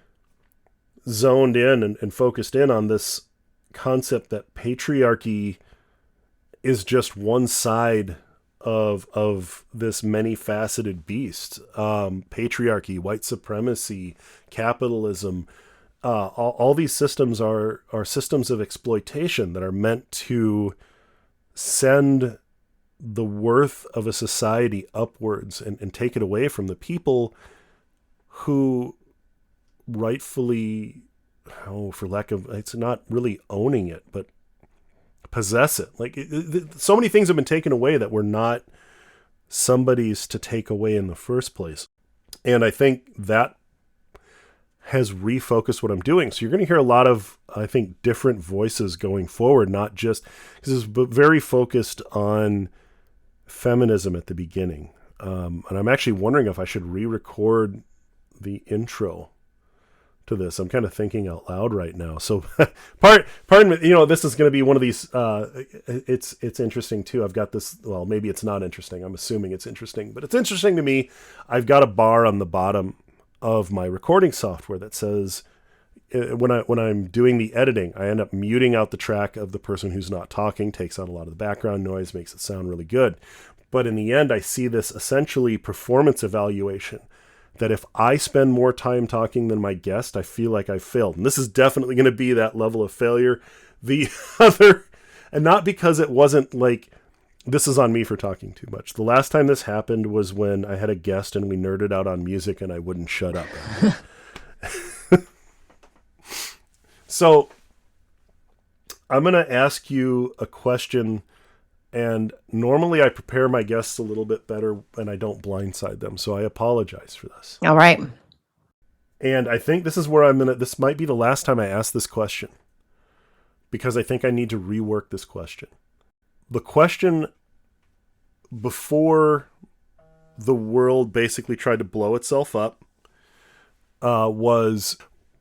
[SPEAKER 5] zoned in and focused in on this concept that patriarchy is just one side of this many-faceted beast. Patriarchy, white supremacy, capitalism, all these systems are systems of exploitation that are meant to send the worth of a society upwards and take it away from the people who rightfully, for lack of, it's not really owning it, but possess it. Like so many things have been taken away that were not somebody's to take away in the first place. And I think that has refocused what I'm doing. So you're going to hear a lot of, I think, different voices going forward, not just because it's very focused on feminism at the beginning. And I'm actually wondering if I should re-record the intro to this. I'm kind of thinking out loud right now. So pardon me, this is going to be one of these, it's interesting too. I've got this, well, maybe it's not interesting. I'm assuming it's interesting, but it's interesting to me. I've got a bar on the bottom of my recording software that says, when I'm doing the editing, I end up muting out the track of the person who's not talking, takes out a lot of the background noise, makes it sound really good. But in the end, I see this essentially performance evaluation that if I spend more time talking than my guest, I feel like I've failed. And this is definitely going to be that level of failure. The other, and not because it wasn't like, this is on me for talking too much. The last time this happened was when I had a guest and we nerded out on music and I wouldn't shut up. So I'm going to ask you a question, and normally I prepare my guests a little bit better and I don't blindside them. So I apologize for this.
[SPEAKER 4] All right.
[SPEAKER 5] And I think this is where this might be the last time I ask this question, because I think I need to rework this question. The question before the world basically tried to blow itself up was,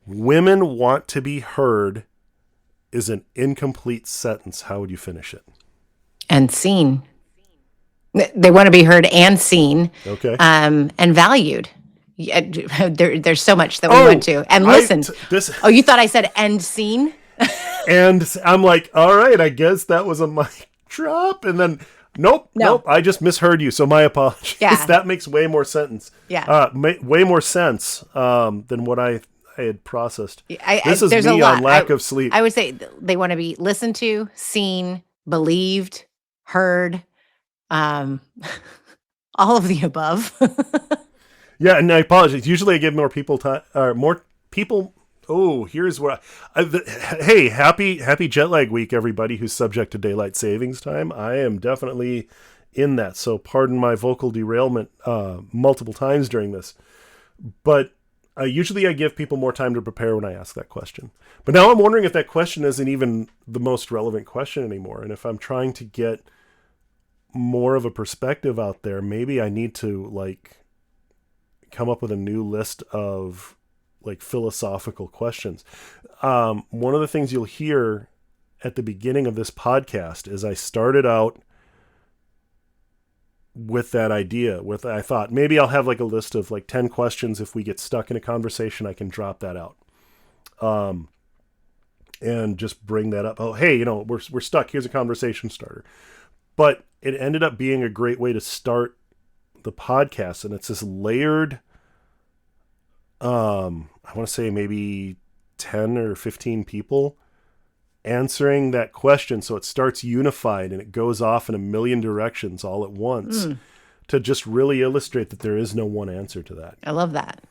[SPEAKER 5] women want to be heard is an incomplete sentence. How would you finish it?
[SPEAKER 4] And seen. They want to be heard and seen.
[SPEAKER 5] Okay.
[SPEAKER 4] And valued. Yeah, there's so much that we want to. And listened. You thought I said and seen?
[SPEAKER 5] And I'm like, all right, I guess that was a mic drop. And then, nope, I just misheard you. So my apologies.
[SPEAKER 4] Yeah.
[SPEAKER 5] That makes way more sense.
[SPEAKER 4] Yeah.
[SPEAKER 5] Way more sense than what I had processed. This is
[SPEAKER 4] there's
[SPEAKER 5] me
[SPEAKER 4] a lot.
[SPEAKER 5] on lack of sleep.
[SPEAKER 4] I would say they want to be listened to, seen, believed, heard, all of the above.
[SPEAKER 5] Yeah, and I apologize. Usually I give more people time, or more people. Oh, here's where hey, happy jet lag week, everybody who's subject to daylight savings time. I am definitely in that. So pardon my vocal derailment multiple times during this. But usually I give people more time to prepare when I ask that question. But now I'm wondering if that question isn't even the most relevant question anymore. And if I'm trying to get more of a perspective out there, maybe I need to come up with a new list of philosophical questions. One of the things you'll hear at the beginning of this podcast is I started out with that idea. I thought maybe I'll have a list of 10 questions. If we get stuck in a conversation, I can drop that out. And just bring that up. Oh, hey, we're stuck. Here's a conversation starter. But it ended up being a great way to start the podcast. And it's this layered, I want to say maybe 10 or 15 people answering that question. So it starts unified and it goes off in a million directions all at once to just really illustrate that there is no one answer to that.
[SPEAKER 4] I love that.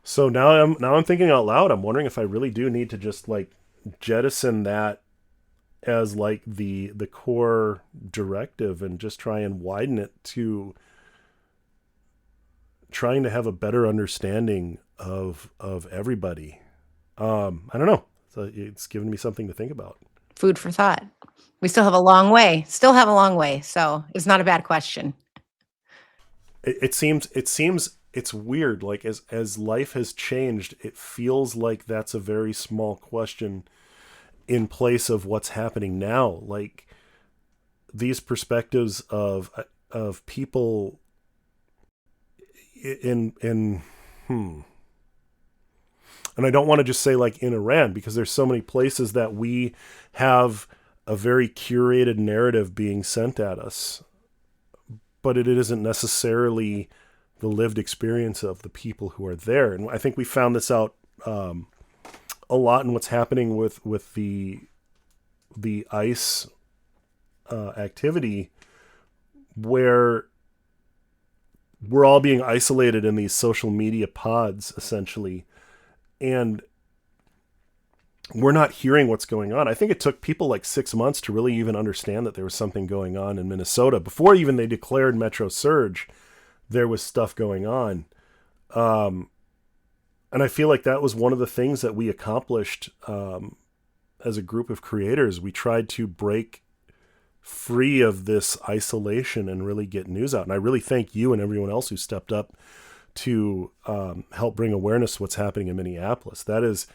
[SPEAKER 5] So now I'm thinking out loud. I'm wondering if I really do need to just jettison that as the core directive and just try and widen it to trying to have a better understanding of everybody. I don't know. So it's given me something to think about.
[SPEAKER 4] Food for thought. We still have a long way. So it's not a bad question.
[SPEAKER 5] It seems it's weird. As life has changed, it feels like that's a very small question in place of what's happening now. These perspectives of people and I don't want to just say in Iran, because there's so many places that we have a very curated narrative being sent at us, but it isn't necessarily the lived experience of the people who are there. And I think we found this out a lot in what's happening with the ICE activity, where we're all being isolated in these social media pods, essentially. And we're not hearing what's going on. I think it took people like 6 months to really even understand that there was something going on in Minnesota. Before even they declared Metro Surge, there was stuff going on. And I feel like that was one of the things that we accomplished as a group of creators. We tried to break free of this isolation and really get news out. And I really thank you and everyone else who stepped up to help bring awareness to what's happening in Minneapolis. That is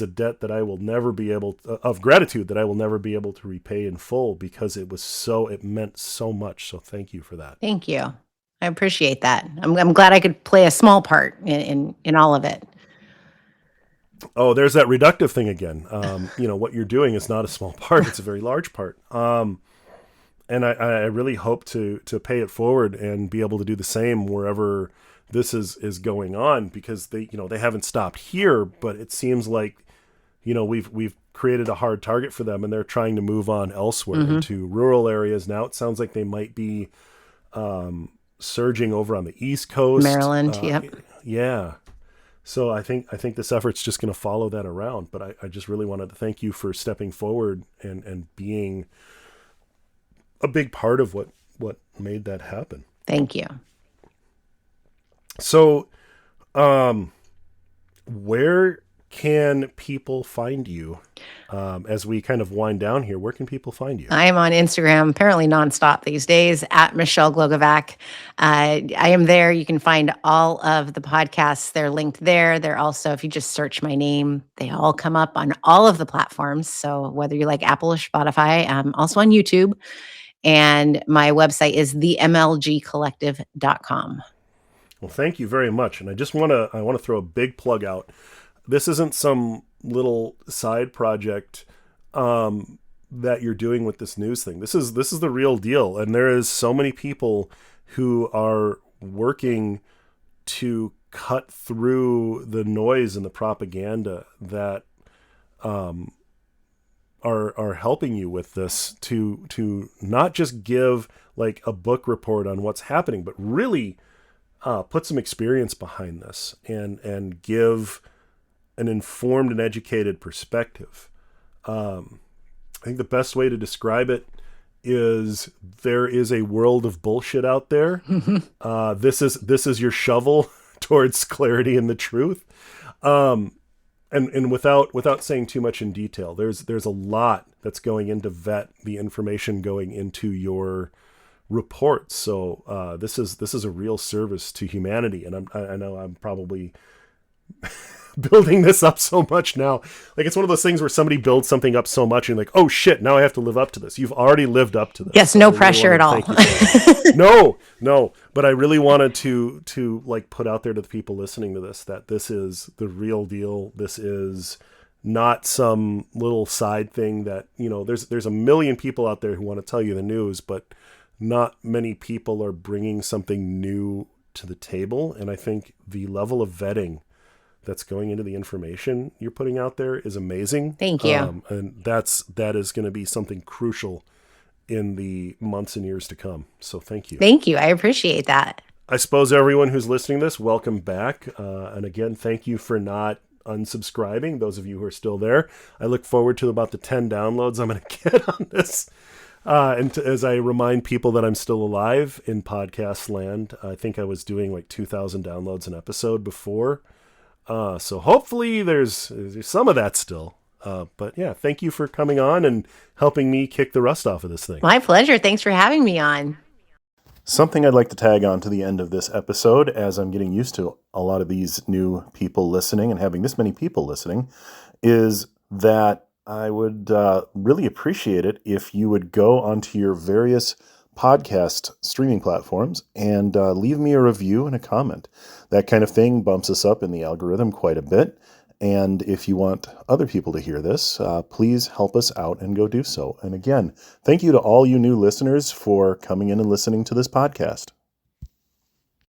[SPEAKER 5] a debt that I will never be able to, of gratitude that I will never be able to repay in full, because it meant so much. So thank you for that.
[SPEAKER 4] Thank you. I appreciate that. I'm glad I could play a small part in all of it.
[SPEAKER 5] Oh, there's that reductive thing again. What you're doing is not a small part; it's a very large part. And I really hope to pay it forward and be able to do the same wherever this is going on, because they haven't stopped here, but it seems like we've created a hard target for them, and they're trying to move on elsewhere into rural areas. Now it sounds like they might be surging over on the East Coast,
[SPEAKER 4] Maryland. Yep.
[SPEAKER 5] Yeah. So I think this effort's just going to follow that around. But I just really wanted to thank you for stepping forward and being a big part of what made that happen.
[SPEAKER 4] Thank you.
[SPEAKER 5] So, where can people find you as we kind of wind down here? Where can people find you?
[SPEAKER 4] I am on Instagram, apparently nonstop these days, at Michelle Glogovac. I am there. You can find all of the podcasts. They're linked there. They're also, if you just search my name, they all come up on all of the platforms. So whether you like Apple or Spotify, I'm also on YouTube. And my website is themlgcollective.com.
[SPEAKER 5] Well, thank you very much. And I want to throw a big plug out. This isn't some little side project that you're doing with this news thing. This is the real deal. And there is so many people who are working to cut through the noise and the propaganda that are helping you with this, to not just give like a book report on what's happening, but really put some experience behind this and give an informed and educated perspective. I think the best way to describe it is there is a world of bullshit out there. This is your shovel towards clarity and the truth. And without saying too much in detail, there's a lot that's going into vet the information going into your reports. So this is a real service to humanity, and I know I'm probably building this up so much now. Like, it's one of those things where somebody builds something up so much and like, oh shit, now I have to live up to this. You've already lived up to this.
[SPEAKER 4] Yes, no pressure at all.
[SPEAKER 5] No, but I really wanted to like put out there to the people listening to this that this is the real deal. This is not some little side thing that, there's a million people out there who want to tell you the news, but not many people are bringing something new to the table. And I think the level of vetting that's going into the information you're putting out there is amazing.
[SPEAKER 4] Thank you.
[SPEAKER 5] And that is going to be something crucial in the months and years to come. So thank you.
[SPEAKER 4] Thank you. I appreciate that.
[SPEAKER 5] I suppose everyone who's listening to this, welcome back. And again, thank you for not unsubscribing. Those of you who are still there, I look forward to about the 10 downloads I'm going to get on this. As I remind people that I'm still alive in podcast land, I think I was doing like 2,000 downloads an episode before. So hopefully there's some of that still. But yeah, thank you for coming on and helping me kick the rust off of this thing.
[SPEAKER 4] My pleasure. Thanks for having me on.
[SPEAKER 1] Something I'd like to tag on to the end of this episode, as I'm getting used to a lot of these new people listening and having this many people listening, is that I would really appreciate it if you would go onto your various podcast streaming platforms and leave me a review and a comment. That kind of thing bumps us up in the algorithm quite a bit. And if you want other people to hear this, please help us out and go do so. And again, thank you to all you new listeners for coming in and listening to this podcast.